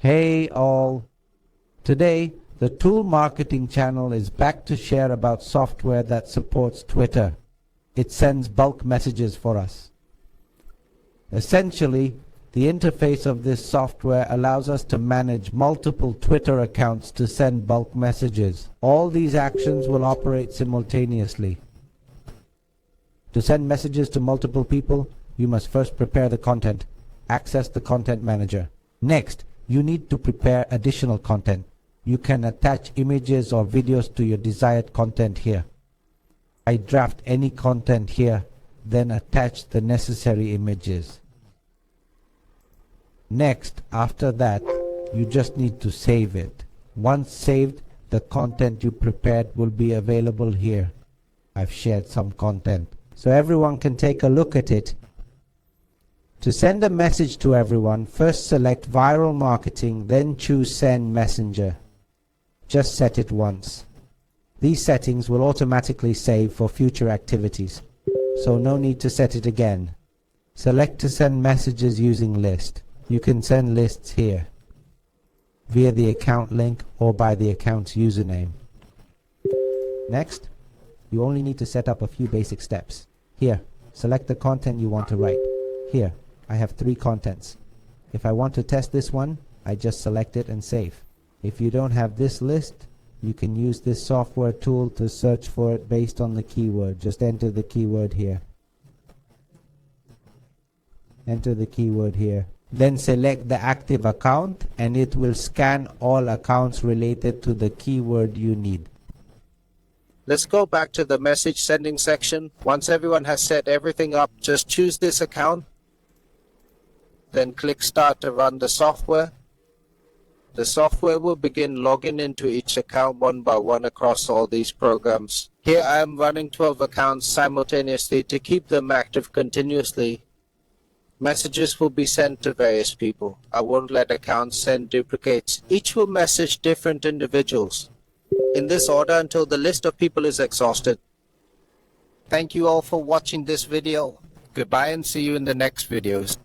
Hey all! Today, the Tool Marketing channel is back to share about software that supports Twitter. It sends bulk messages for us. Essentially, the interface of this software allows us to manage multiple Twitter accounts to send bulk messages. All these actions will operate simultaneously. To send messages to multiple people, you must first prepare the content. Access the content manager. Next, you need to prepare additional content. You can attach images or videos to your desired content here. I draft any content here, then attach the necessary images. Next, after that, you just need to save it. Once saved, the content you prepared will be available here. I've shared some content, so everyone can take a look at it. To send a message to everyone, first select Viral Marketing, then choose Send Messenger. Just set it once. These settings will automatically save for future activities, so no need to set it again. Select to send messages using list. You can send lists here, via the account link or by the account's username. Next, you only need to set up a few basic steps. Here, select the content you want to write. Here, I have 3 contents. If I want to test this one, I just select it and save. If you don't have this list, you can use this software tool to search for it based on the keyword. Just enter the keyword here. Enter the keyword here. Then select the active account and it will scan all accounts related to the keyword you need. Let's go back to the message sending section. Once everyone has set everything up, just choose this account. Then click Start to run the software. The software will begin logging into each account one by one across all these programs. Here I am running 12 accounts simultaneously to keep them active continuously. Messages will be sent to various people. I won't let accounts send duplicates. Each will message different individuals, in this order until the list of people is exhausted. Thank you all for watching this video. Goodbye and see you in the next videos.